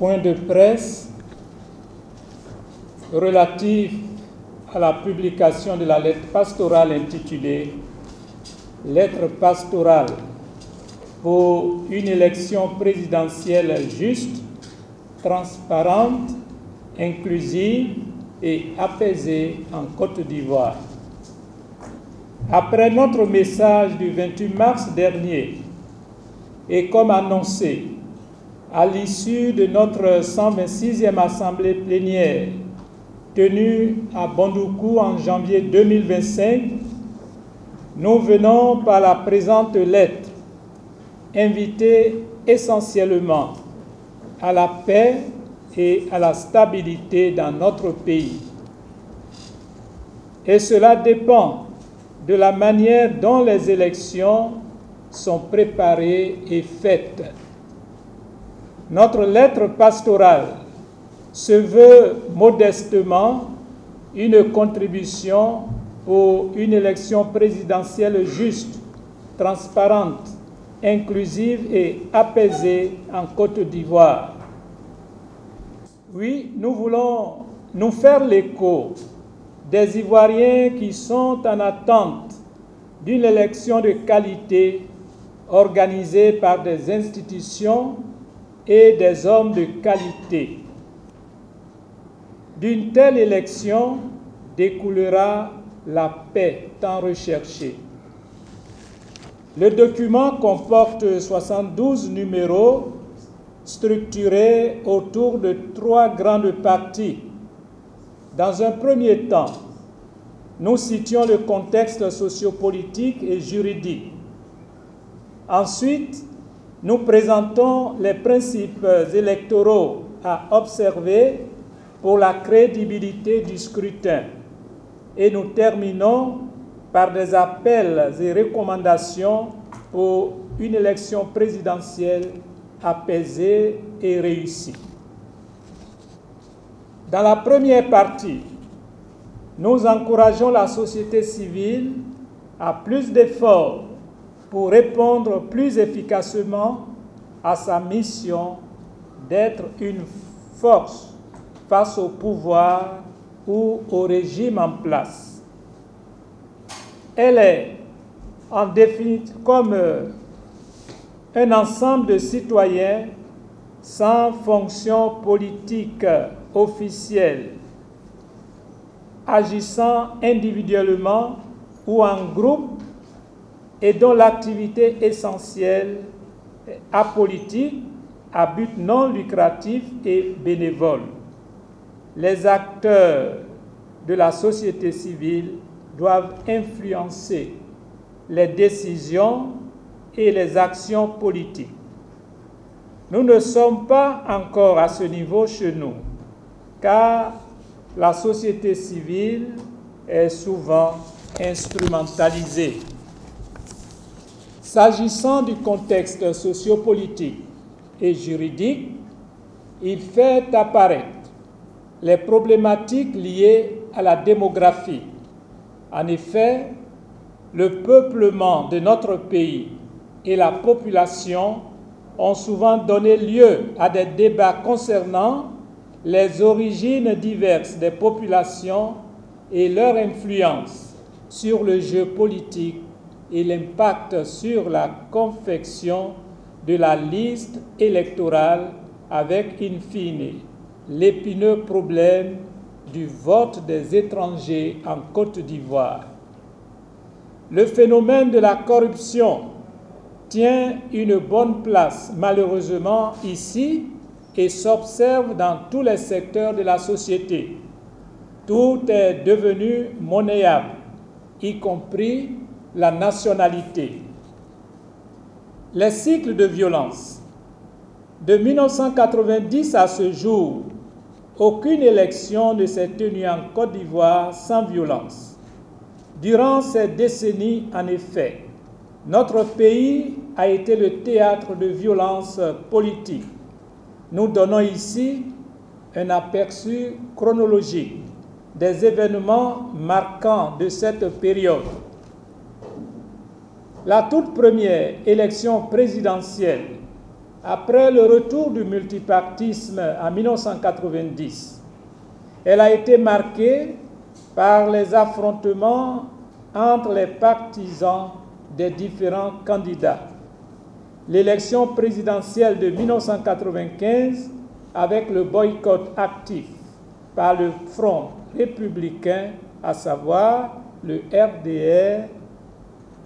point de presse relatif à la publication de la lettre pastorale intitulée « Lettre pastorale pour une élection présidentielle juste, transparente, inclusive et apaisée en Côte d'Ivoire ». Après notre message du 28 mars dernier, et comme annoncé, à l'issue de notre 126e assemblée plénière tenue à Bondoukou en janvier 2025, nous venons par la présente lettre inviter essentiellement à la paix et à la stabilité dans notre pays. Et cela dépend de la manière dont les élections sont préparées et faites. Notre lettre pastorale se veut modestement une contribution pour une élection présidentielle juste, transparente, inclusive et apaisée en Côte d'Ivoire. Oui, nous voulons nous faire l'écho des Ivoiriens qui sont en attente d'une élection de qualité organisée par des institutions et des hommes de qualité. D'une telle élection découlera la paix tant recherchée. Le document comporte 72 numéros structurés autour de 3 grandes parties. Dans un premier temps, nous citions le contexte sociopolitique et juridique. Ensuite, nous présentons les principes électoraux à observer pour la crédibilité du scrutin. Et nous terminons par des appels et recommandations pour une élection présidentielle apaisée et réussie. Dans la première partie, nous encourageons la société civile à plus d'efforts pour répondre plus efficacement à sa mission d'être une force face au pouvoir ou au régime en place. Elle est en définitive comme un ensemble de citoyens sans fonction politique officielle, agissant individuellement ou en groupe et dont l'activité essentielle est apolitique, à but non lucratif et bénévole. Les acteurs de la société civile doivent influencer les décisions et les actions politiques. Nous ne sommes pas encore à ce niveau chez nous, car la société civile est souvent instrumentalisée. S'agissant du contexte sociopolitique et juridique, il fait apparaître les problématiques liées à la démographie. En effet, le peuplement de notre pays et la population ont souvent donné lieu à des débats concernant les origines diverses des populations et leur influence sur le jeu politique et l'impact sur la confection de la liste électorale avec, in fine, l'épineux problème du vote des étrangers en Côte d'Ivoire. Le phénomène de la corruption tient une bonne place, malheureusement, ici et s'observe dans tous les secteurs de la société. Tout est devenu monnayable, y compris la nationalité. Les cycles de violence. De 1990 à ce jour, aucune élection ne s'est tenue en Côte d'Ivoire sans violence. Durant ces décennies, en effet, notre pays a été le théâtre de violences politiques. Nous donnons ici un aperçu chronologique des événements marquants de cette période. La toute première élection présidentielle Après le retour du multipartisme en 1990, elle a été marquée par les affrontements entre les partisans des différents candidats. L'élection présidentielle de 1995 avec le boycott actif par le Front républicain, à savoir le RDR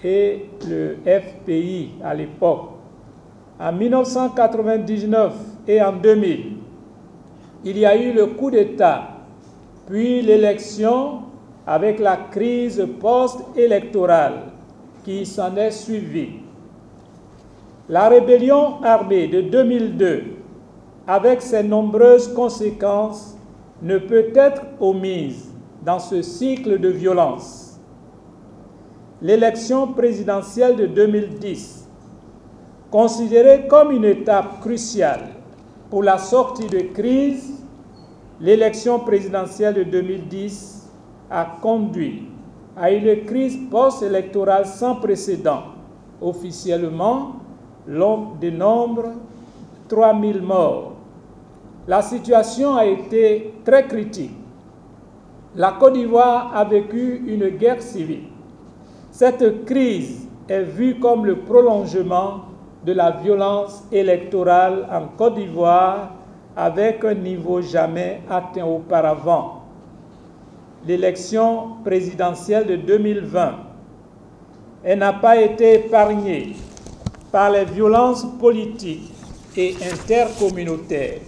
et le FPI à l'époque. En 1999 et en 2000, il y a eu le coup d'État, puis l'élection avec la crise post-électorale qui s'en est suivie. La rébellion armée de 2002, avec ses nombreuses conséquences, ne peut être omise dans ce cycle de violence. L'élection présidentielle de 2010, considérée comme une étape cruciale pour la sortie de crise, l'élection présidentielle de 2010 a conduit à une crise post-électorale sans précédent. Officiellement, l'on dénombre 3000 morts. La situation a été très critique. La Côte d'Ivoire a vécu une guerre civile. Cette crise est vue comme le prolongement de la violence électorale en Côte d'Ivoire avec un niveau jamais atteint auparavant. L'élection présidentielle de 2020, elle n'a pas été épargnée par les violences politiques et intercommunautaires.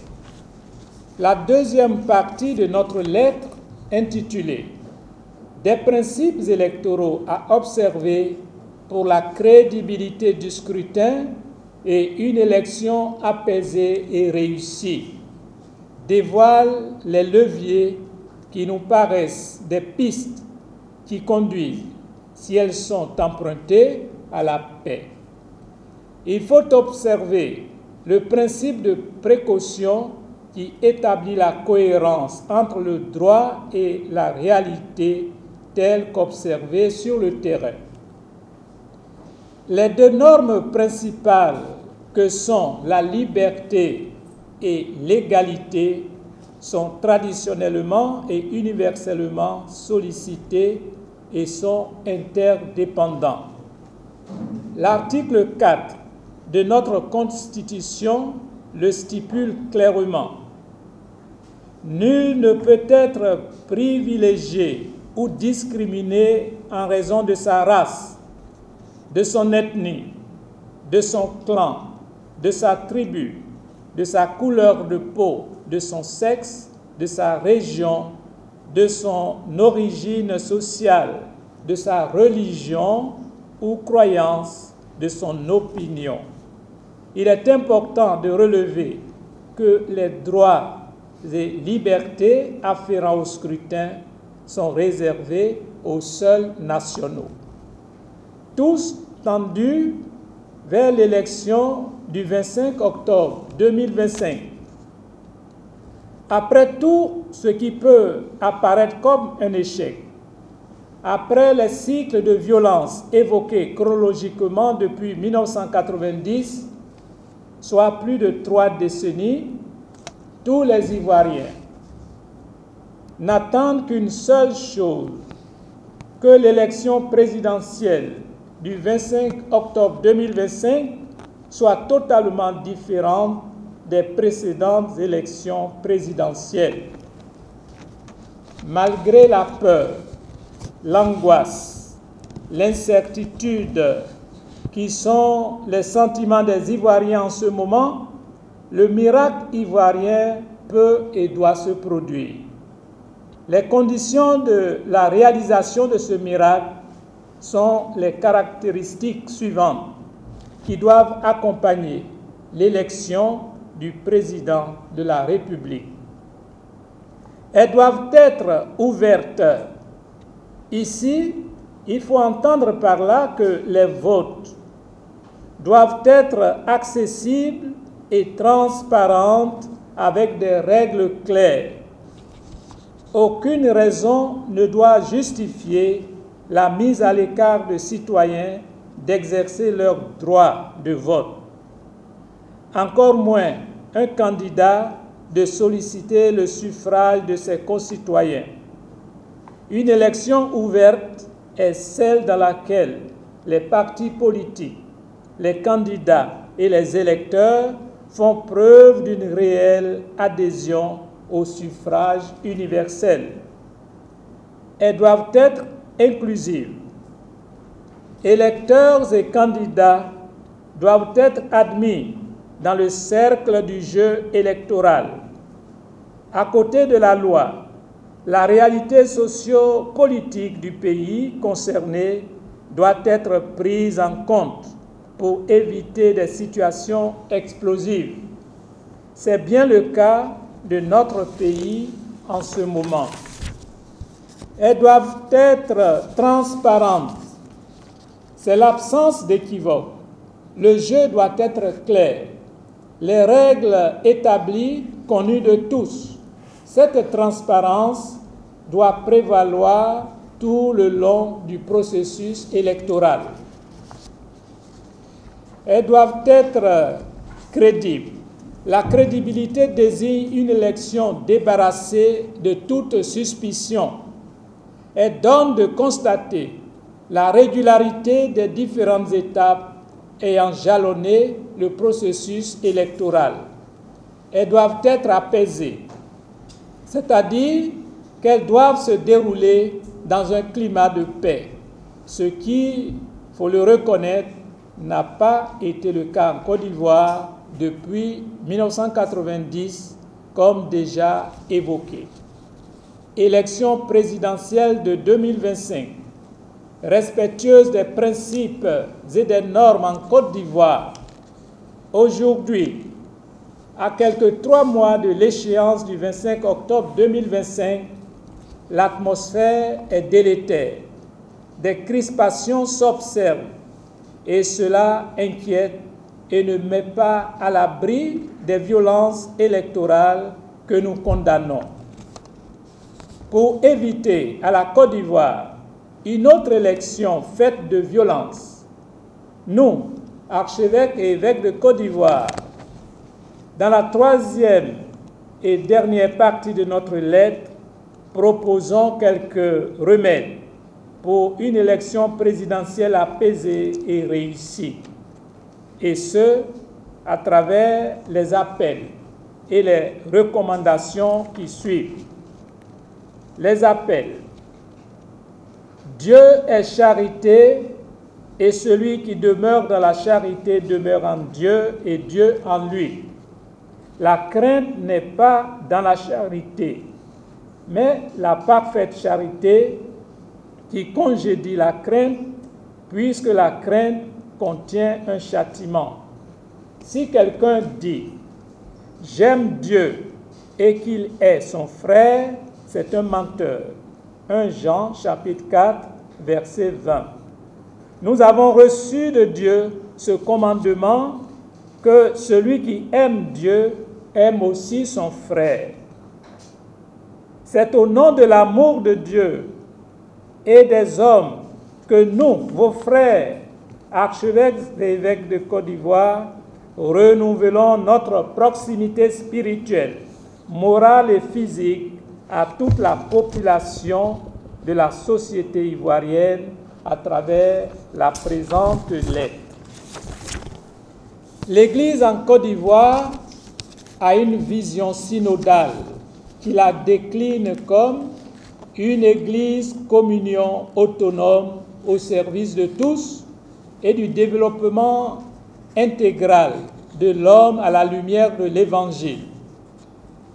La deuxième partie de notre lettre intitulée « Des principes électoraux à observer pour la crédibilité du scrutin et une élection apaisée et réussie » dévoile les leviers qui nous paraissent des pistes qui conduisent, si elles sont empruntées, à la paix. Il faut observer le principe de précaution qui établit la cohérence entre le droit et la réalité telle qu'observée sur le terrain. Les deux normes principales que sont la liberté et l'égalité sont traditionnellement et universellement sollicitées et sont interdépendants. L'article 4 de notre Constitution le stipule clairement. Nul ne peut être privilégié ou discriminé en raison de sa race, de son ethnie, de son clan, de sa tribu, de sa couleur de peau, de son sexe, de sa région, de son origine sociale, de sa religion ou croyance, de son opinion. Il est important de relever que les droits et libertés afférents au scrutin sont réservés aux seuls nationaux. Tous tendus vers l'élection du 25 octobre 2025. Après tout ce qui peut apparaître comme un échec, après les cycles de violence évoqués chronologiquement depuis 1990, soit plus de 3 décennies, tous les Ivoiriens n'attendent qu'une seule chose, que l'élection présidentielle du 25 octobre 2025 soit totalement différente des précédentes élections présidentielles. Malgré la peur, l'angoisse, l'incertitude qui sont les sentiments des Ivoiriens en ce moment, le miracle ivoirien peut et doit se produire. Les conditions de la réalisation de ce miracle sont les caractéristiques suivantes qui doivent accompagner l'élection du président de la République. Elles doivent être ouvertes. Ici, il faut entendre par là que les votes doivent être accessibles et transparentes avec des règles claires. Aucune raison ne doit justifier la mise à l'écart de citoyens d'exercer leur droit de vote. encore moins un candidat de solliciter le suffrage de ses concitoyens. Une élection ouverte est celle dans laquelle les partis politiques, les candidats et les électeurs font preuve d'une réelle adhésion au suffrage universel. Elles doivent être inclusives. Électeurs et candidats doivent être admis dans le cercle du jeu électoral. À côté de la loi, la réalité socio-politique du pays concerné doit être prise en compte pour éviter des situations explosives. C'est bien le cas de notre pays en ce moment. Elles doivent être transparentes. C'est l'absence d'équivoque. Le jeu doit être clair. Les règles établies, connues de tous. Cette transparence doit prévaloir tout le long du processus électoral. Elles doivent être crédibles. La crédibilité désigne une élection débarrassée de toute suspicion. Elle donne de constater la régularité des différentes étapes ayant jalonné le processus électoral. Elles doivent être apaisées, c'est-à-dire qu'elles doivent se dérouler dans un climat de paix, ce qui, il faut le reconnaître, n'a pas été le cas en Côte d'Ivoire depuis 1990, comme déjà évoqué. Élection présidentielle de 2025, respectueuse des principes et des normes en Côte d'Ivoire. Aujourd'hui, à quelques 3 mois de l'échéance du 25 octobre 2025, l'atmosphère est délétère. Des crispations s'observent et cela inquiète et ne met pas à l'abri des violences électorales que nous condamnons. Pour éviter à la Côte d'Ivoire une autre élection faite de violence, nous, archevêques et évêques de Côte d'Ivoire, dans la 3e et dernière partie de notre lettre, proposons quelques remèdes pour une élection présidentielle apaisée et réussie, et ce, à travers les appels et les recommandations qui suivent. Les appels. Dieu est charité, et celui qui demeure dans la charité demeure en Dieu et Dieu en lui. La crainte n'est pas dans la charité, mais la parfaite charité qui congédie la crainte, puisque la crainte contient un châtiment. Si quelqu'un dit « J'aime Dieu » et qu'il est son frère, c'est un menteur. 1 Jean chapitre 4, verset 20. Nous avons reçu de Dieu ce commandement que celui qui aime Dieu aime aussi son frère. C'est au nom de l'amour de Dieu et des hommes que nous, vos frères, archevêques et évêques de Côte d'Ivoire, renouvelons notre proximité spirituelle, morale et physique à toute la population de la société ivoirienne à travers la présente lettre. L'Église en Côte d'Ivoire a une vision synodale qui la décline comme une Église communion autonome au service de tous et du développement intégral de l'homme à la lumière de l'Évangile.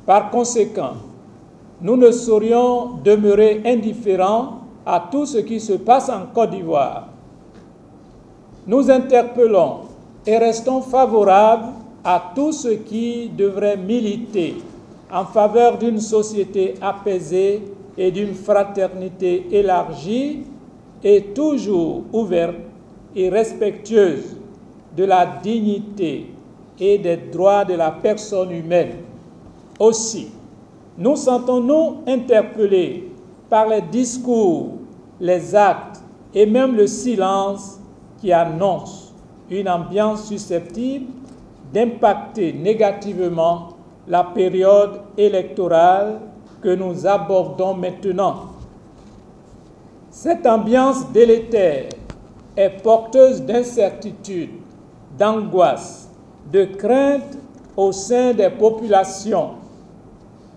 Par conséquent, nous ne saurions demeurer indifférents à tout ce qui se passe en Côte d'Ivoire. Nous interpellons et restons favorables à tout ce qui devrait militer en faveur d'une société apaisée et d'une fraternité élargie et toujours ouverte et respectueuse de la dignité et des droits de la personne humaine. Aussi, nous sentons-nous interpellés par les discours, les actes et même le silence qui annoncent une ambiance susceptible d'impacter négativement la période électorale que nous abordons maintenant. Cette ambiance délétère est porteuse d'incertitude, d'angoisse, de crainte au sein des populations.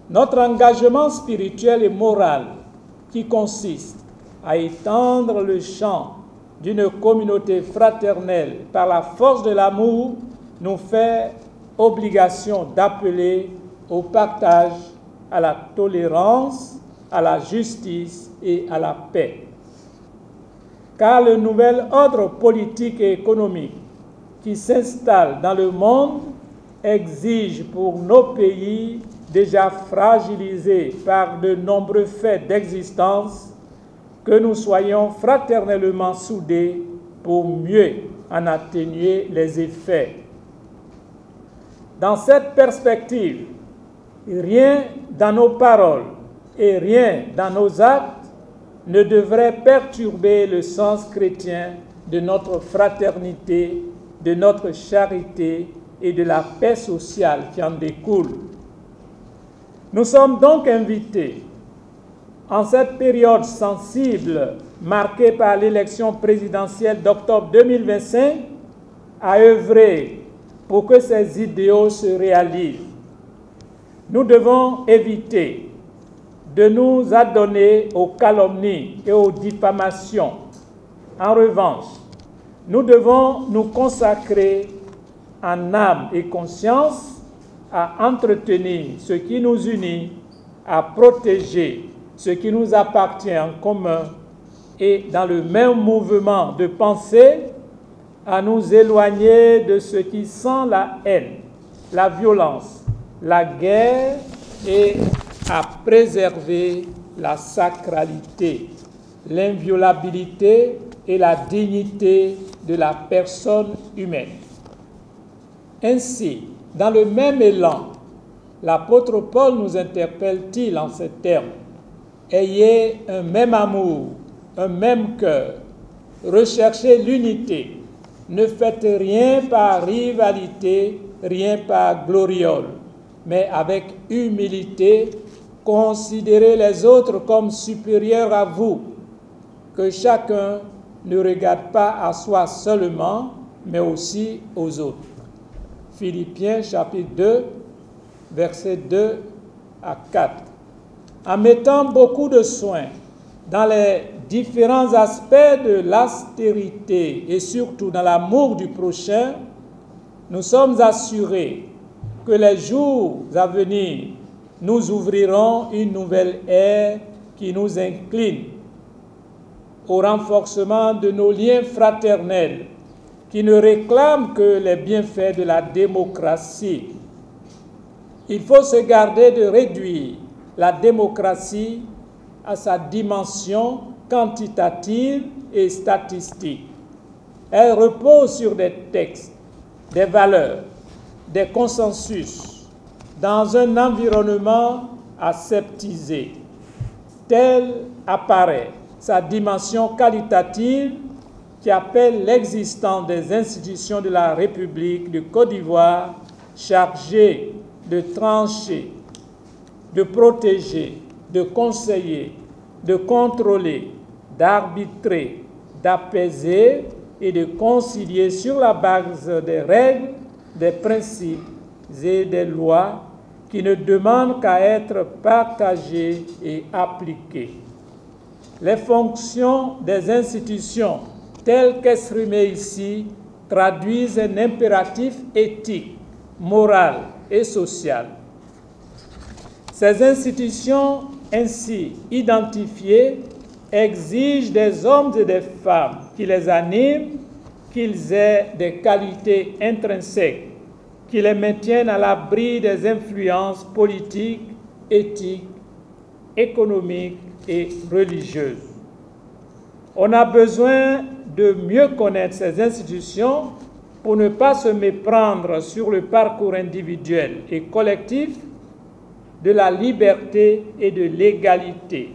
Notre engagement spirituel et moral, qui consiste à étendre le champ d'une communauté fraternelle par la force de l'amour, nous fait obligation d'appeler au partage, à la tolérance, à la justice et à la paix. Car le nouvel ordre politique et économique qui s'installe dans le monde exige pour nos pays déjà fragilisés par de nombreux faits d'existence que nous soyons fraternellement soudés pour mieux en atténuer les effets. Dans cette perspective, rien dans nos paroles et rien dans nos actes ne devrait perturber le sens chrétien de notre fraternité, de notre charité et de la paix sociale qui en découle. Nous sommes donc invités, en cette période sensible marquée par l'élection présidentielle d'octobre 2025, à œuvrer pour que ces idéaux se réalisent. Nous devons éviter de nous adonner aux calomnies et aux diffamations. En revanche, nous devons nous consacrer en âme et conscience à entretenir ce qui nous unit, à protéger ce qui nous appartient en commun et dans le même mouvement de pensée, à nous éloigner de ce qui sent la haine, la violence, la guerre et à préserver la sacralité, l'inviolabilité et la dignité de la personne humaine. Ainsi, dans le même élan, l'apôtre Paul nous interpelle-t-il en ces termes: ayez un même amour, un même cœur, recherchez l'unité, ne faites rien par rivalité, rien par gloriole, mais avec humilité, considérez les autres comme supérieurs à vous, que chacun ne regarde pas à soi seulement, mais aussi aux autres. Philippiens chapitre 2, versets 2 à 4. En mettant beaucoup de soin dans les différents aspects de l'austérité et surtout dans l'amour du prochain, nous sommes assurés que les jours à venir nous ouvriront une nouvelle ère qui nous incline au renforcement de nos liens fraternels, qui ne réclament que les bienfaits de la démocratie. Il faut se garder de réduire la démocratie à sa dimension quantitative et statistique. Elle repose sur des textes, des valeurs, des consensus, dans un environnement aseptisé. Telle apparaît sa dimension qualitative qui appelle l'existence des institutions de la République de Côte d'Ivoire chargées de trancher, de protéger, de conseiller, de contrôler, d'arbitrer, d'apaiser et de concilier sur la base des règles, des principes et des lois qui ne demandent qu'à être partagées et appliquées. Les fonctions des institutions telles qu'exprimées ici traduisent un impératif éthique, moral et social. Ces institutions ainsi identifiées exigent des hommes et des femmes qui les animent, qu'ils aient des qualités intrinsèques, qui les maintiennent à l'abri des influences politiques, éthiques, économiques et religieuses. On a besoin de mieux connaître ces institutions pour ne pas se méprendre sur le parcours individuel et collectif de la liberté et de l'égalité,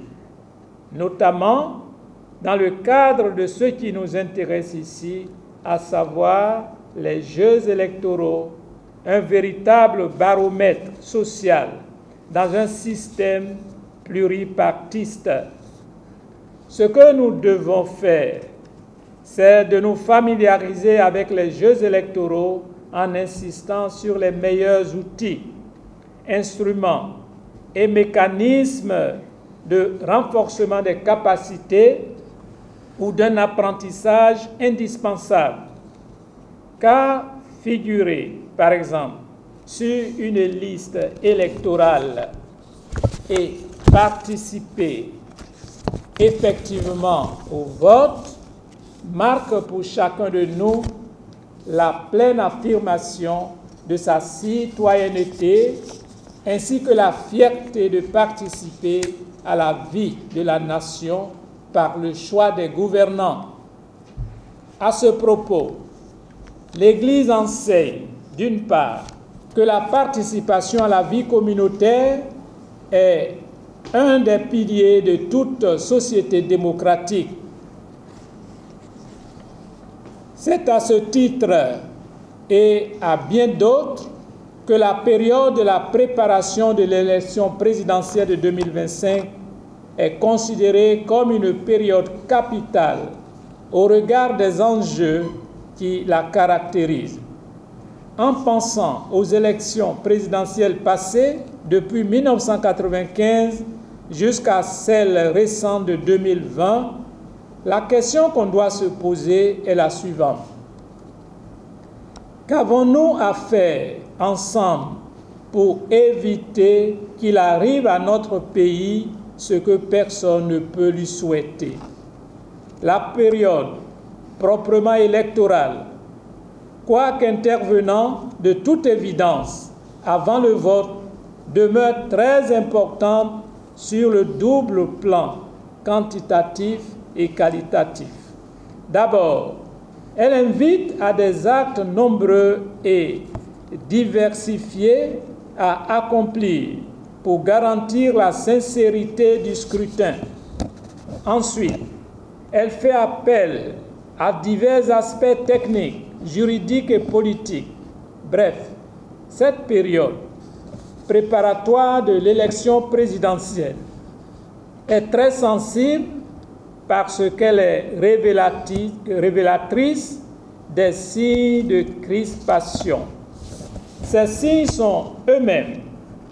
notamment dans le cadre de ce qui nous intéresse ici, à savoir les jeux électoraux, un véritable baromètre social dans un système pluripartiste. Ce que nous devons faire, c'est de nous familiariser avec les jeux électoraux en insistant sur les meilleurs outils, instruments et mécanismes de renforcement des capacités ou d'un apprentissage indispensable. Car figurer, par exemple, sur une liste électorale et participer effectivement au vote marque pour chacun de nous la pleine affirmation de sa citoyenneté ainsi que la fierté de participer à la vie de la nation par le choix des gouvernants. À ce propos, l'Église enseigne, d'une part, que la participation à la vie communautaire est un des piliers de toute société démocratique. C'est à ce titre et à bien d'autres que la période de la préparation de l'élection présidentielle de 2025 est considérée comme une période capitale au regard des enjeux qui la caractérisent. En pensant aux élections présidentielles passées depuis 1995 jusqu'à celle récente de 2020, la question qu'on doit se poser est la suivante. Qu'avons-nous à faire ensemble pour éviter qu'il arrive à notre pays ce que personne ne peut lui souhaiter? La période proprement électorale, quoiqu'intervenant de toute évidence avant le vote, demeure très importante sur le double plan quantitatif et qualitatif. D'abord, elle invite à des actes nombreux et diversifiés à accomplir pour garantir la sincérité du scrutin. Ensuite, elle fait appel à divers aspects techniques, juridiques et politiques. Bref, cette période préparatoire de l'élection présidentielle est très sensible parce qu'elle est révélatrice des signes de crispation. Ces signes sont eux-mêmes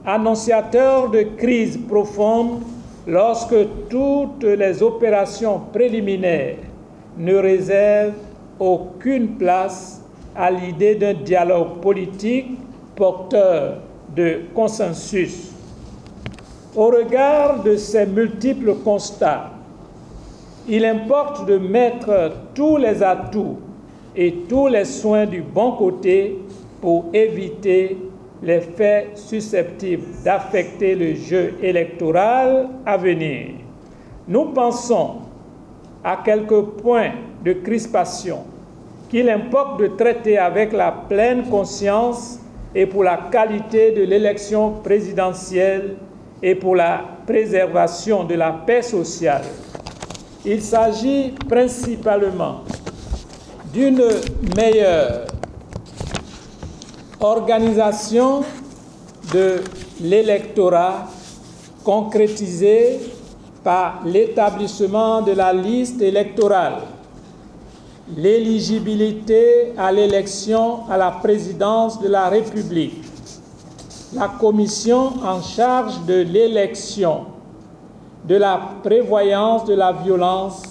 annonciateurs de crises profondes lorsque toutes les opérations préliminaires ne réservent aucune place à l'idée d'un dialogue politique porteur de consensus. Au regard de ces multiples constats, il importe de mettre tous les atouts et tous les soins du bon côté pour éviter les faits susceptibles d'affecter le jeu électoral à venir. Nous pensons à quelques points de crispation qu'il importe de traiter avec la pleine conscience et pour la qualité de l'élection présidentielle et pour la préservation de la paix sociale. Il s'agit principalement d'une meilleure organisation de l'électorat concrétisée par l'établissement de la liste électorale, l'éligibilité à l'élection à la présidence de la République, la commission en charge de l'élection, de la prévoyance de la violence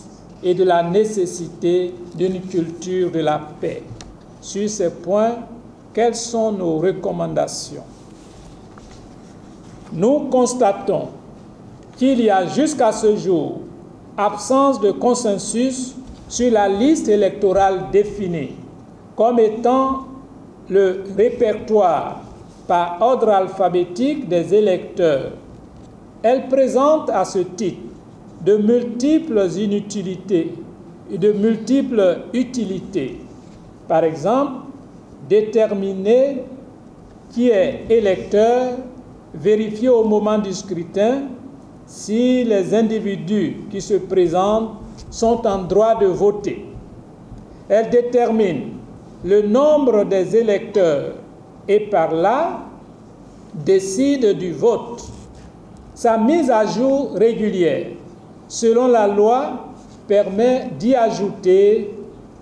et de la nécessité d'une culture de la paix. Sur ces points, quelles sont nos recommandations? Nous constatons qu'il y a jusqu'à ce jour absence de consensus sur la liste électorale définie comme étant le répertoire par ordre alphabétique des électeurs. Elle présente à ce titre de multiples inutilités et de multiples utilités. Par exemple, déterminer qui est électeur, vérifier au moment du scrutin si les individus qui se présentent sont en droit de voter. Elle détermine le nombre des électeurs et par là décide du vote. Sa mise à jour régulière, selon la loi, permet d'y ajouter,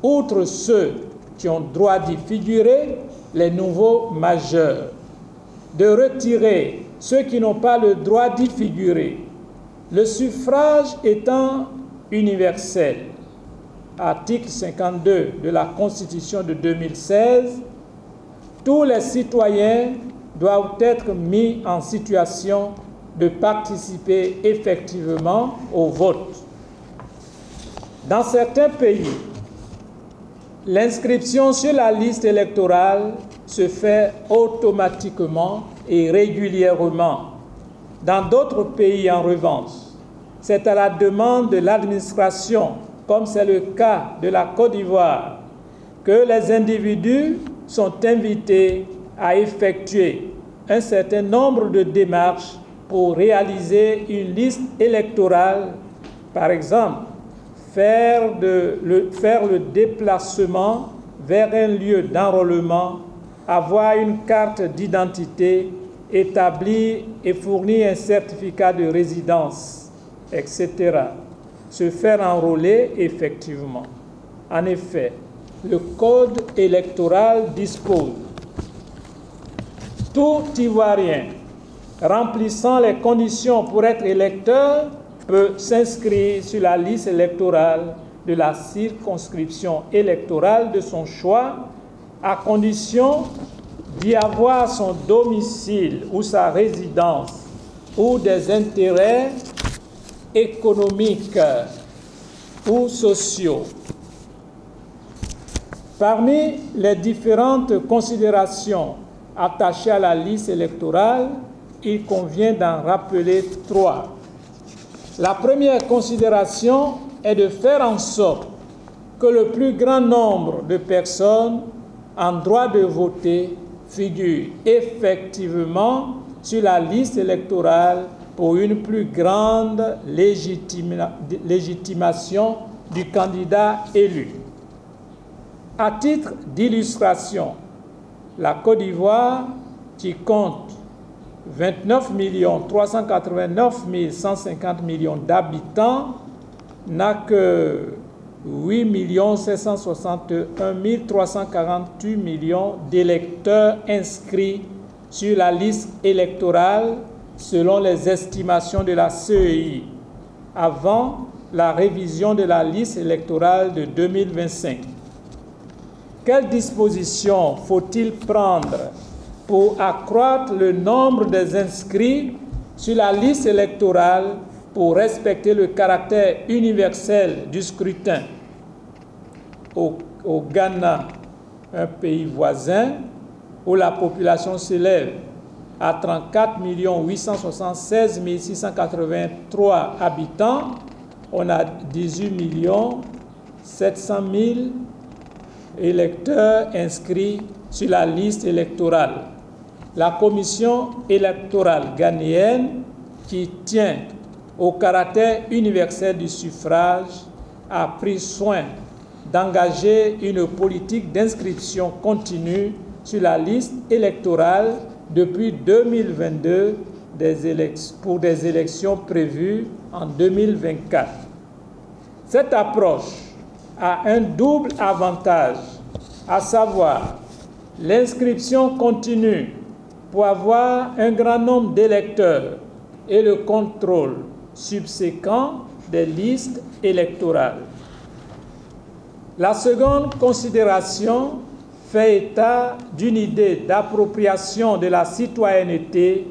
outre ceux qui ont droit d'y figurer, les nouveaux majeurs, de retirer ceux qui n'ont pas le droit d'y figurer, le suffrage étant universel. Article 52 de la Constitution de 2016, tous les citoyens doivent être mis en situation de participer effectivement au vote. Dans certains pays, l'inscription sur la liste électorale se fait automatiquement et régulièrement. Dans d'autres pays, en revanche, c'est à la demande de l'administration, comme c'est le cas de la Côte d'Ivoire, que les individus sont invités à effectuer un certain nombre de démarches pour réaliser une liste électorale, par exemple, faire le déplacement vers un lieu d'enrôlement, avoir une carte d'identité, établir et fournir un certificat de résidence, etc. Se faire enrôler effectivement. En effet, le Code électoral dispose: tout Ivoirien remplissant les conditions pour être électeur peut s'inscrire sur la liste électorale de la circonscription électorale de son choix, à condition d'y avoir son domicile ou sa résidence ou des intérêts économiques ou sociaux. Parmi les différentes considérations attachées à la liste électorale, il convient d'en rappeler 3. La première considération est de faire en sorte que le plus grand nombre de personnes en droit de voter figurent effectivement sur la liste électorale pour une plus grande légitimation du candidat élu. À titre d'illustration, la Côte d'Ivoire, qui compte 29 389 150 millions d'habitants, n'a que 8 761 348 millions d'électeurs inscrits sur la liste électorale selon les estimations de la CEI, avant la révision de la liste électorale de 2025. Quelles dispositions faut-il prendre pour accroître le nombre des inscrits sur la liste électorale pour respecter le caractère universel du scrutin? Au Ghana, un pays voisin, où la population s'élève à 34 876 683 habitants, on a 18 700 000 électeurs inscrits sur la liste électorale. La commission électorale ghanéenne, qui tient au caractère universel du suffrage, a pris soin d'engager une politique d'inscription continue sur la liste électorale depuis 2022 pour des élections prévues en 2024. Cette approche a un double avantage, à savoir l'inscription continue pour avoir un grand nombre d'électeurs et le contrôle subséquent des listes électorales. La seconde considération fait état d'une idée d'appropriation de la citoyenneté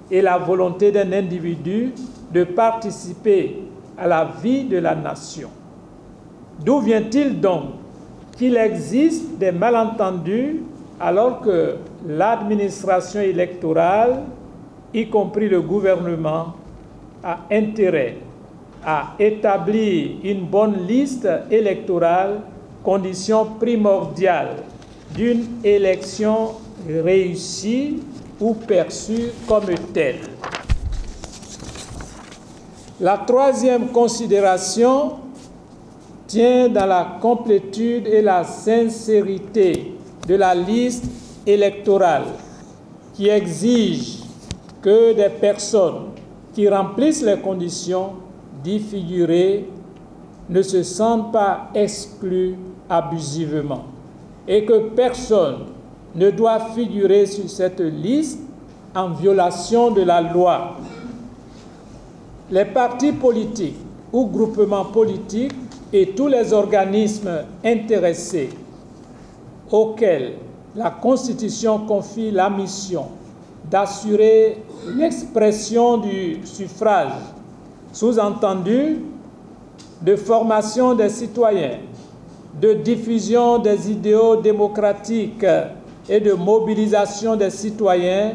et la volonté d'un individu de participer à la vie de la nation. D'où vient-il donc qu'il existe des malentendus alors que l'administration électorale, y compris le gouvernement, a intérêt à établir une bonne liste électorale, condition primordiale d'une élection réussie ou perçue comme telle. La troisième considération tient dans la complétude et la sincérité de la liste électorale, qui exige que des personnes qui remplissent les conditions d'y figurer ne se sentent pas exclues abusivement et que personne ne doit figurer sur cette liste en violation de la loi. Les partis politiques ou groupements politiques et tous les organismes intéressés auxquels la Constitution confie la mission d'assurer l'expression du suffrage, sous-entendu de formation des citoyens, de diffusion des idéaux démocratiques et de mobilisation des citoyens,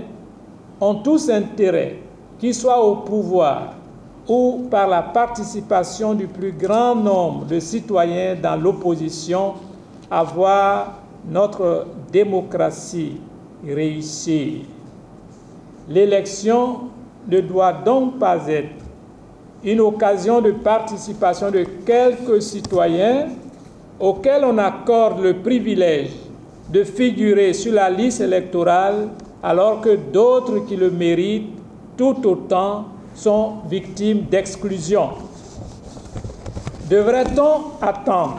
ont tous intérêt, qu'ils soient au pouvoir ou par la participation du plus grand nombre de citoyens dans l'opposition, à voir notre démocratie réussir. L'élection ne doit donc pas être une occasion de participation de quelques citoyens auxquels on accorde le privilège de figurer sur la liste électorale alors que d'autres qui le méritent tout autant sont victimes d'exclusion. Devrait-on attendre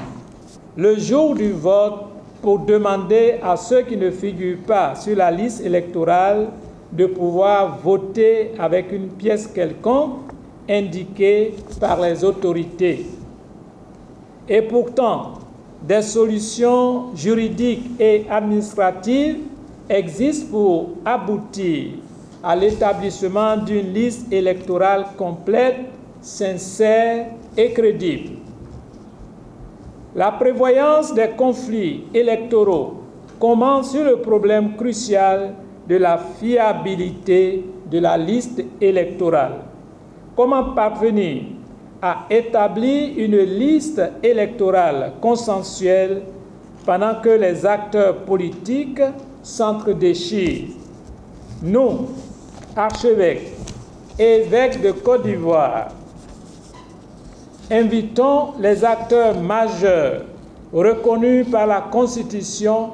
le jour du vote pour demander à ceux qui ne figurent pas sur la liste électorale de pouvoir voter avec une pièce quelconque indiquée par les autorités? Et pourtant, des solutions juridiques et administratives existent pour aboutir à l'établissement d'une liste électorale complète, sincère et crédible. La prévoyance des conflits électoraux commence sur le problème crucial de la fiabilité de la liste électorale. Comment parvenir à établir une liste électorale consensuelle pendant que les acteurs politiques s'entre-déchirent? Nous, archevêques et évêques de Côte d'Ivoire, invitons les acteurs majeurs reconnus par la Constitution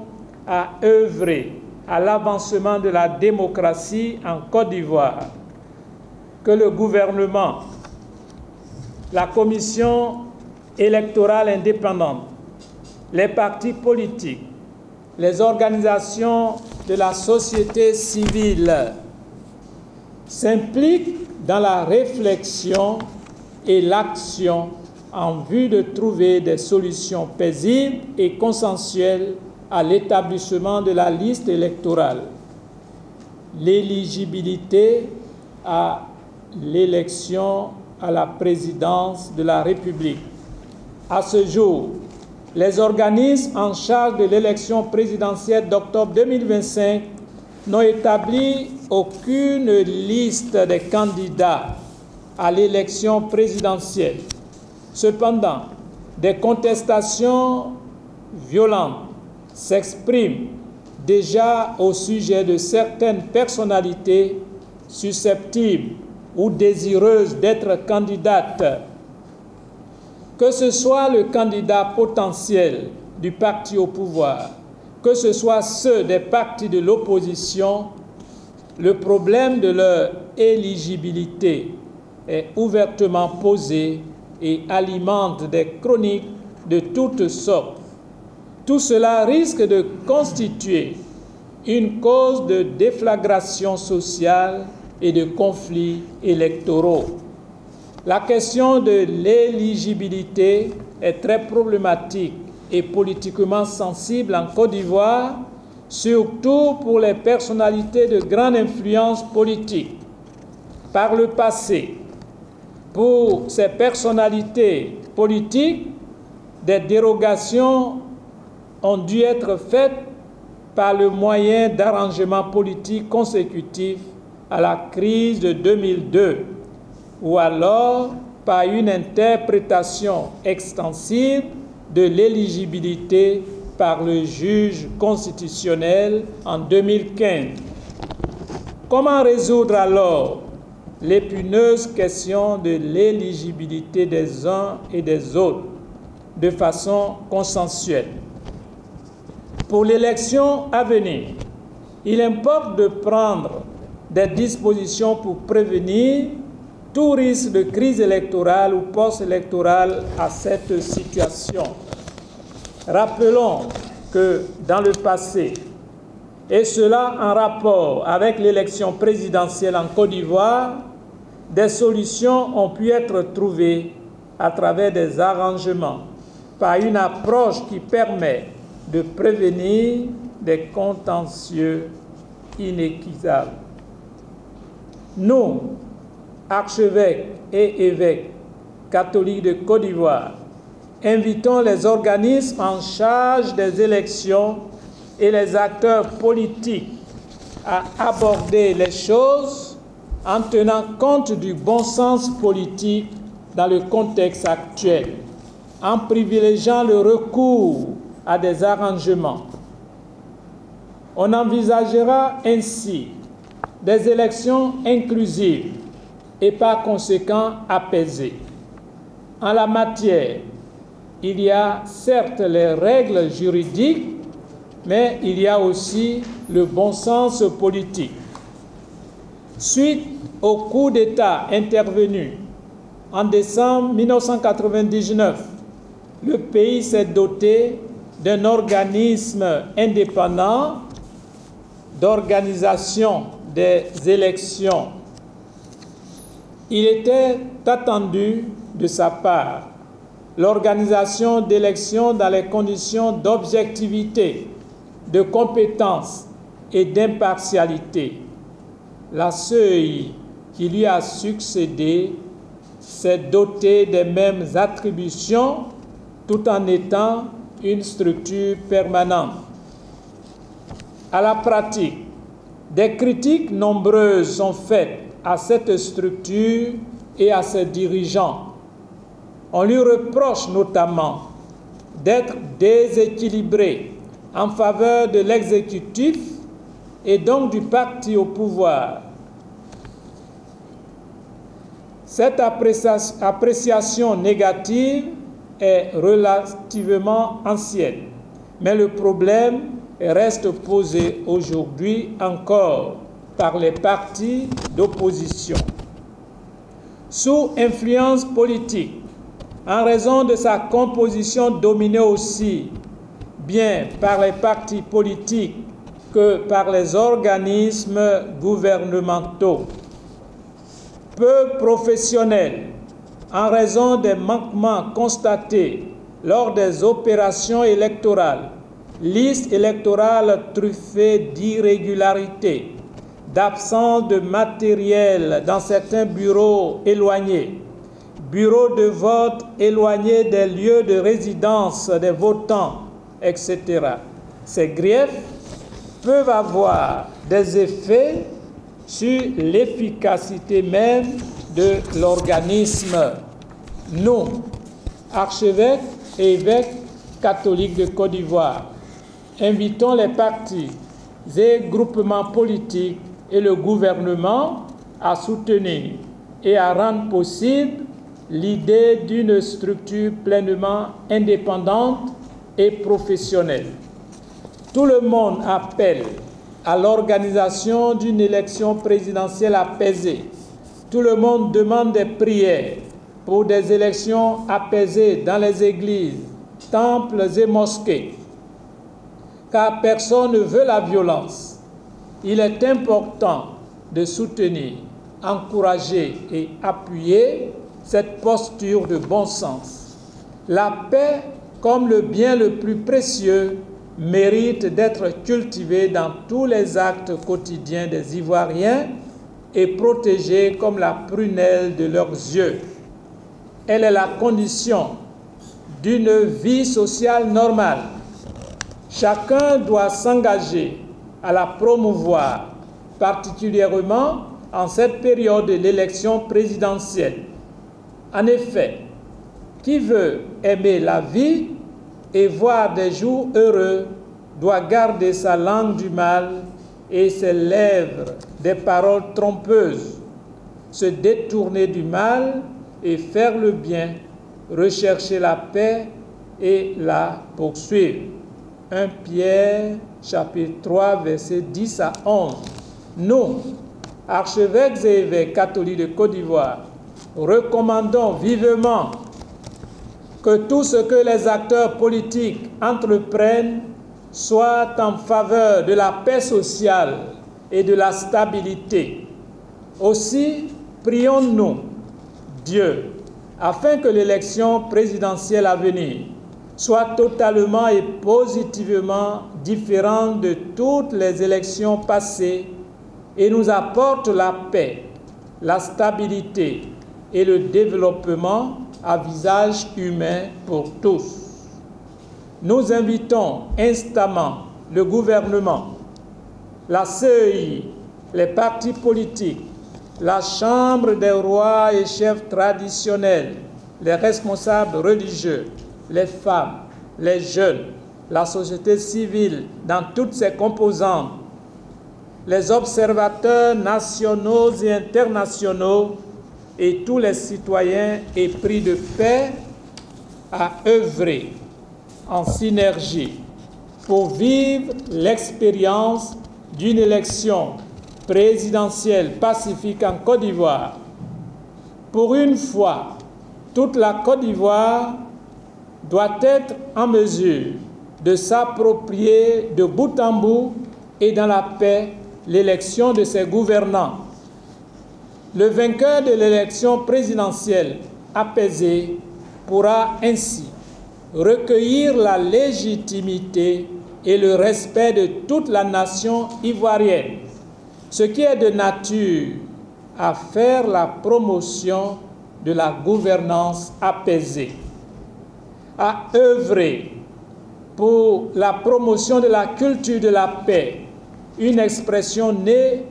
à œuvrer à l'avancement de la démocratie en Côte d'Ivoire, que le gouvernement, la commission électorale indépendante, les partis politiques, les organisations de la société civile s'impliquent dans la réflexion et l'action en vue de trouver des solutions paisibles et consensuelles à l'établissement de la liste électorale, l'éligibilité à l'élection à la présidence de la République. À ce jour, les organismes en charge de l'élection présidentielle d'octobre 2025 n'ont établi aucune liste des candidats à l'élection présidentielle. Cependant, des contestations violentes s'expriment déjà au sujet de certaines personnalités susceptibles ou désireuses d'être candidates. Que ce soit le candidat potentiel du parti au pouvoir, que ce soit ceux des partis de l'opposition, le problème de leur éligibilité est ouvertement posé et alimente des chroniques de toutes sortes. Tout cela risque de constituer une cause de déflagration sociale et de conflits électoraux. La question de l'éligibilité est très problématique et politiquement sensible en Côte d'Ivoire, surtout pour les personnalités de grande influence politique. Par le passé, pour ces personnalités politiques, des dérogations ont dû être faites par le moyen d'arrangements politiques consécutifs à la crise de 2002, ou alors par une interprétation extensive de l'éligibilité par le juge constitutionnel en 2015. Comment résoudre alors l'épineuse question de l'éligibilité des uns et des autres de façon consensuelle? Pour l'élection à venir, Il importe de prendre des dispositions pour prévenir tout risque de crise électorale ou post-électorale à cette situation. Rappelons que dans le passé, et cela en rapport avec l'élection présidentielle en Côte d'Ivoire, des solutions ont pu être trouvées à travers des arrangements par une approche qui permet de prévenir des contentieux inéquitables. Nous, archevêques et évêques catholiques de Côte d'Ivoire, invitons les organismes en charge des élections et les acteurs politiques à aborder les choses en tenant compte du bon sens politique dans le contexte actuel, en privilégiant le recours à des arrangements. On envisagera ainsi des élections inclusives et par conséquent apaisées. En la matière, il y a certes les règles juridiques, mais il y a aussi le bon sens politique. Suite au coup d'État intervenu en décembre 1999, le pays s'est doté d'un organisme indépendant d'organisation des élections. Il était attendu de sa part l'organisation d'élections dans les conditions d'objectivité, de compétence et d'impartialité. La CEI qui lui a succédé s'est dotée des mêmes attributions tout en étant une structure permanente. À la pratique, des critiques nombreuses sont faites à cette structure et à ses dirigeants. On lui reproche notamment d'être déséquilibré en faveur de l'exécutif et donc du parti au pouvoir. Cette appréciation négative est relativement ancienne, mais le problème reste posé aujourd'hui encore par les partis d'opposition. Sous influence politique, en raison de sa composition dominée aussi bien par les partis politiques que par les organismes gouvernementaux, peu professionnels, en raison des manquements constatés lors des opérations électorales, listes électorales truffées d'irrégularités, d'absence de matériel dans certains bureaux éloignés, bureaux de vote éloignés des lieux de résidence des votants, etc. Ces griefs peuvent avoir des effets sur l'efficacité même de l'organisme. Nous, archevêques et évêques catholiques de Côte d'Ivoire, invitons les partis et groupements politiques et le gouvernement à soutenir et à rendre possible l'idée d'une structure pleinement indépendante et professionnelle. Tout le monde appelle à l'organisation d'une élection présidentielle apaisée. Tout le monde demande des prières pour des élections apaisées dans les églises, temples et mosquées. Car personne ne veut la violence. Il est important de soutenir, encourager et appuyer cette posture de bon sens. La paix, comme le bien le plus précieux, mérite d'être cultivée dans tous les actes quotidiens des Ivoiriens et protégée comme la prunelle de leurs yeux. Elle est la condition d'une vie sociale normale. Chacun doit s'engager à la promouvoir, particulièrement en cette période de l'élection présidentielle. En effet, qui veut aimer la vie et voir des jours heureux doit garder sa langue du mal et ses lèvres des paroles trompeuses, se détourner du mal et faire le bien, rechercher la paix et la poursuivre. 1 Pierre, chapitre 3, versets 10 à 11. Nous, archevêques et évêques catholiques de Côte d'Ivoire, recommandons vivement que tout ce que les acteurs politiques entreprennent soit en faveur de la paix sociale et de la stabilité. Aussi, prions-nous Dieu afin que l'élection présidentielle à venir soit totalement et positivement différente de toutes les élections passées et nous apporte la paix, la stabilité et le développement à visage humain pour tous. Nous invitons instamment le gouvernement, la CEI, les partis politiques, la Chambre des rois et chefs traditionnels, les responsables religieux, les femmes, les jeunes, la société civile dans toutes ses composantes, les observateurs nationaux et internationaux et tous les citoyens épris de paix à œuvrer en synergie pour vivre l'expérience d'une élection présidentielle pacifique en Côte d'Ivoire. Pour une fois, toute la Côte d'Ivoire doit être en mesure de s'approprier de bout en bout et dans la paix l'élection de ses gouvernants. Le vainqueur de l'élection présidentielle apaisée pourra ainsi recueillir la légitimité et le respect de toute la nation ivoirienne, ce qui est de nature à faire la promotion de la gouvernance apaisée, à œuvrer pour la promotion de la culture de la paix, une expression née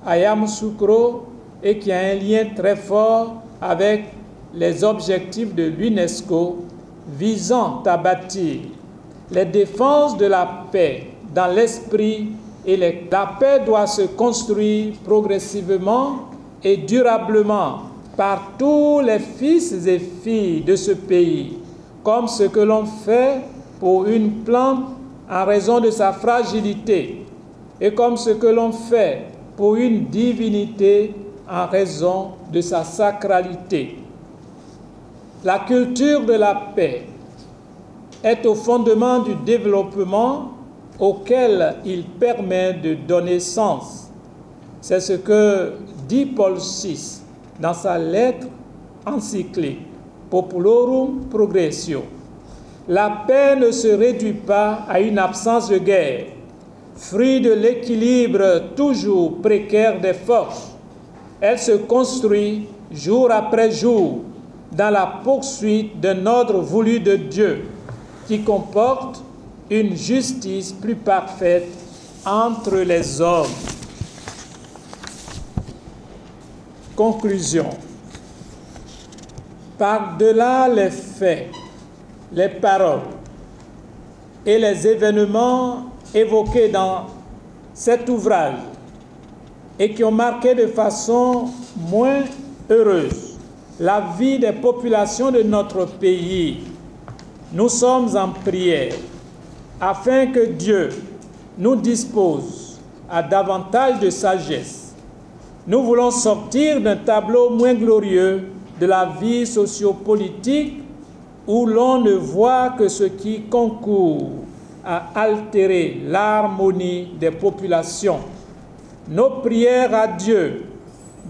à Yamoussoukro et qui a un lien très fort avec les objectifs de l'UNESCO visant à bâtir les défenses de la paix dans l'esprit et la paix doit se construire progressivement et durablement par tous les fils et filles de ce pays, comme ce que l'on fait pour une plante en raison de sa fragilité et comme ce que l'on fait pour une divinité en raison de sa sacralité. La culture de la paix est au fondement du développement auquel il permet de donner sens. C'est ce que dit Paul VI dans sa lettre encyclique Populorum Progressio. La paix ne se réduit pas à une absence de guerre, fruit de l'équilibre toujours précaire des forces. Elle se construit jour après jour dans la poursuite d'un ordre voulu de Dieu qui comporte une justice plus parfaite entre les hommes. Conclusion. Par-delà les faits, les paroles et les événements évoqués dans cet ouvrage et qui ont marqué de façon moins heureuse la vie des populations de notre pays, nous sommes en prière afin que Dieu nous dispose à davantage de sagesse. Nous voulons sortir d'un tableau moins glorieux de la vie sociopolitique où l'on ne voit que ce qui concourt à altérer l'harmonie des populations. Nos prières à Dieu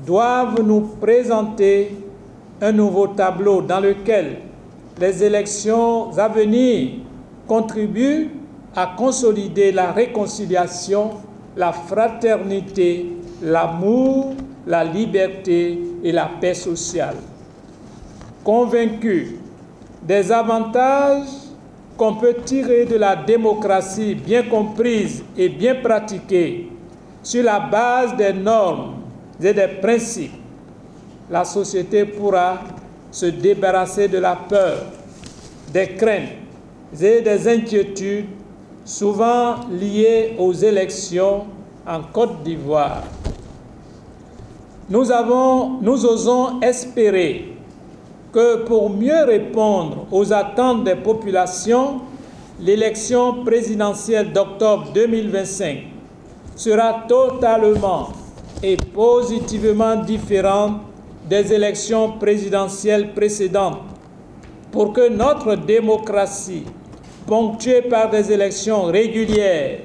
doivent nous présenter un nouveau tableau dans lequel les élections à venir contribuent à consolider la réconciliation, la fraternité, l'amour, la liberté et la paix sociale. Convaincus des avantages qu'on peut tirer de la démocratie bien comprise et bien pratiquée sur la base des normes et des principes, la société pourra se débarrasser de la peur, des craintes et des inquiétudes souvent liées aux élections en Côte d'Ivoire. Nous osons espérer que pour mieux répondre aux attentes des populations, l'élection présidentielle d'octobre 2025 sera totalement et positivement différente des élections présidentielles précédentes pour que notre démocratie, ponctuée par des élections régulières,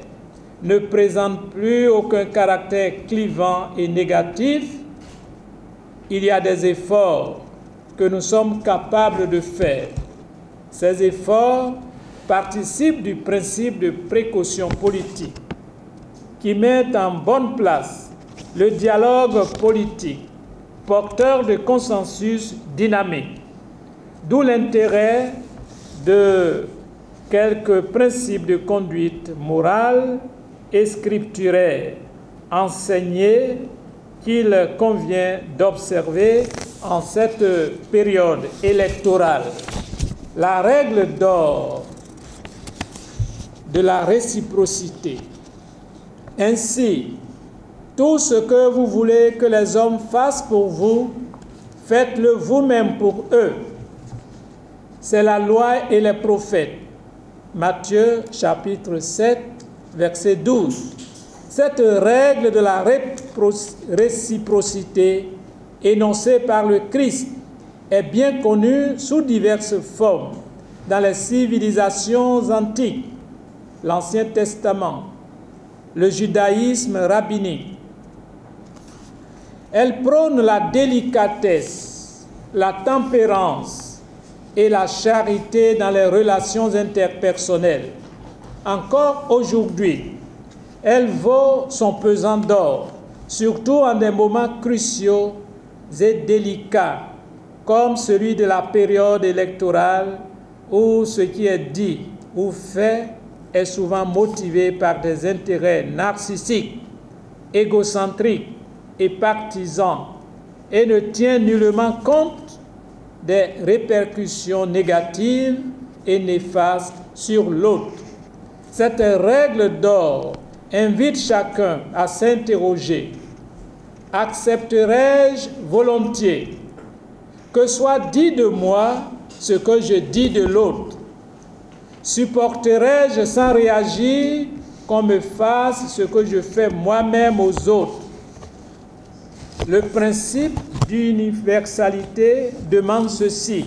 ne présente plus aucun caractère clivant et négatif. Il y a des efforts que nous sommes capables de faire. Ces efforts participent du principe de précaution politique qui met en bonne place le dialogue politique porteur de consensus dynamique, d'où l'intérêt de quelques principes de conduite morale et scripturaire enseignés qu'il convient d'observer en cette période électorale. La règle d'or de la réciprocité. Ainsi, tout ce que vous voulez que les hommes fassent pour vous, faites-le vous-même pour eux. C'est la loi et les prophètes. Matthieu chapitre 7, verset 12. Cette règle de la réciprocité énoncée par le Christ est bien connue sous diverses formes dans les civilisations antiques, l'Ancien Testament, le judaïsme rabbinique. Elle prône la délicatesse, la tempérance et la charité dans les relations interpersonnelles. Encore aujourd'hui, elle vaut son pesant d'or, surtout en des moments cruciaux et délicats, comme celui de la période électorale où ce qui est dit ou fait est souvent motivé par des intérêts narcissiques, égocentriques et partisans et ne tient nullement compte des répercussions négatives et néfastes sur l'autre. Cette règle d'or invite chacun à s'interroger. Accepterai-je volontiers que soit dit de moi ce que je dis de l'autre? Supporterai-je sans réagir qu'on me fasse ce que je fais moi-même aux autres? Le principe d'universalité demande ceci.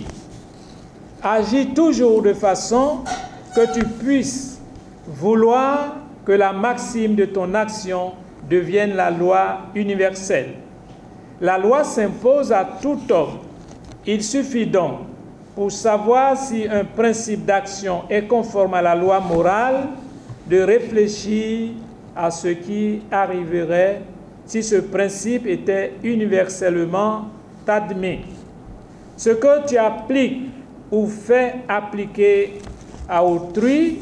Agis toujours de façon que tu puisses vouloir que la maxime de ton action devienne la loi universelle. La loi s'impose à tout homme. Il suffit donc, pour savoir si un principe d'action est conforme à la loi morale, de réfléchir à ce qui arriverait si ce principe était universellement admis. Ce que tu appliques ou fais appliquer à autrui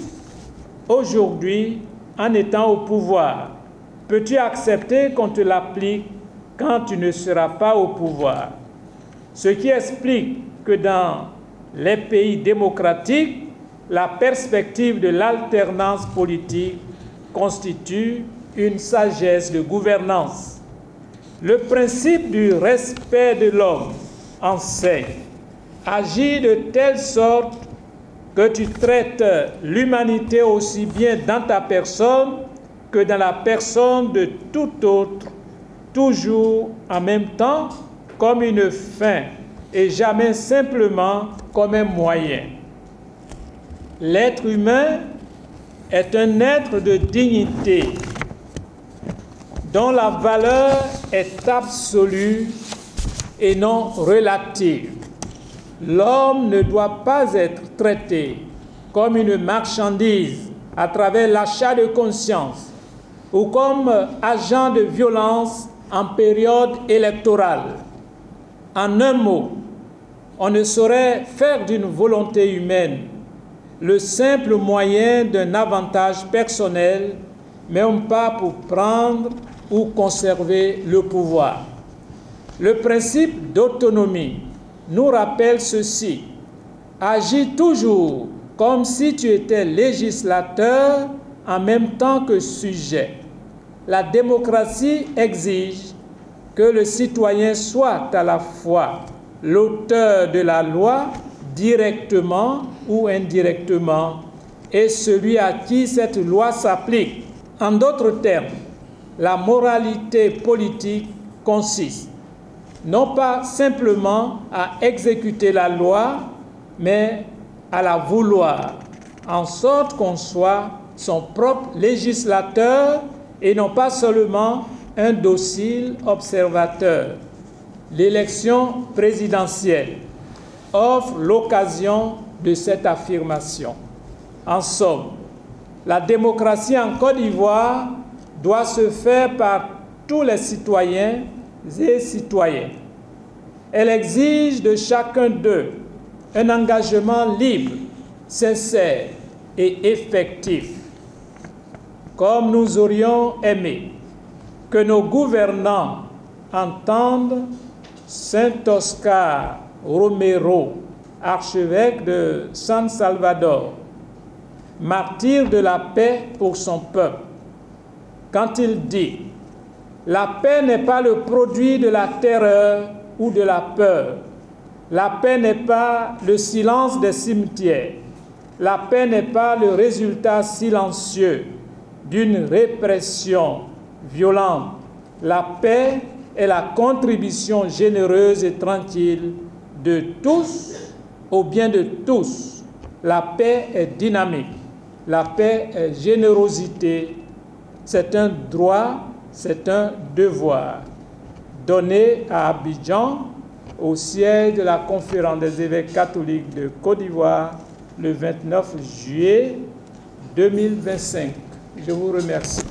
aujourd'hui en étant au pouvoir, peux-tu accepter qu'on te l'applique quand tu ne seras pas au pouvoir? Ce qui explique que dans les pays démocratiques, la perspective de l'alternance politique constitue une sagesse de gouvernance. Le principe du respect de l'homme enseigne: agis de telle sorte que tu traites l'humanité aussi bien dans ta personne que dans la personne de tout autre, toujours en même temps comme une fin et jamais simplement comme un moyen. L'être humain est un être de dignité dont la valeur est absolue et non relative. L'homme ne doit pas être traité comme une marchandise à travers l'achat de conscience ou comme agent de violence en période électorale. En un mot, on ne saurait faire d'une volonté humaine le simple moyen d'un avantage personnel, même pas pour prendre ou conserver le pouvoir. Le principe d'autonomie nous rappelle ceci: agis toujours comme si tu étais législateur en même temps que sujet. La démocratie exige que le citoyen soit à la fois l'auteur de la loi, directement ou indirectement, et celui à qui cette loi s'applique. En d'autres termes, la moralité politique consiste non pas simplement à exécuter la loi, mais à la vouloir, en sorte qu'on soit son propre législateur et non pas seulement un docile observateur. L'élection présidentielle offre l'occasion de cette affirmation. En somme, la démocratie en Côte d'Ivoire doit se faire par tous les citoyens et citoyennes. Elle exige de chacun d'eux un engagement libre, sincère et effectif. Comme nous aurions aimé que nos gouvernants entendent Saint Oscar Romero, archevêque de San Salvador, martyr de la paix pour son peuple, quand il dit « La paix n'est pas le produit de la terreur ou de la peur. La paix n'est pas le silence des cimetières. La paix n'est pas le résultat silencieux d'une répression violente. La paix est la contribution généreuse et tranquille de tous au bien de tous. La paix est dynamique. La paix est générosité. C'est un droit, c'est un devoir. Donné à Abidjan, au siège de la Conférence des évêques catholiques de Côte d'Ivoire, le 29 juillet 2025. Je vous remercie.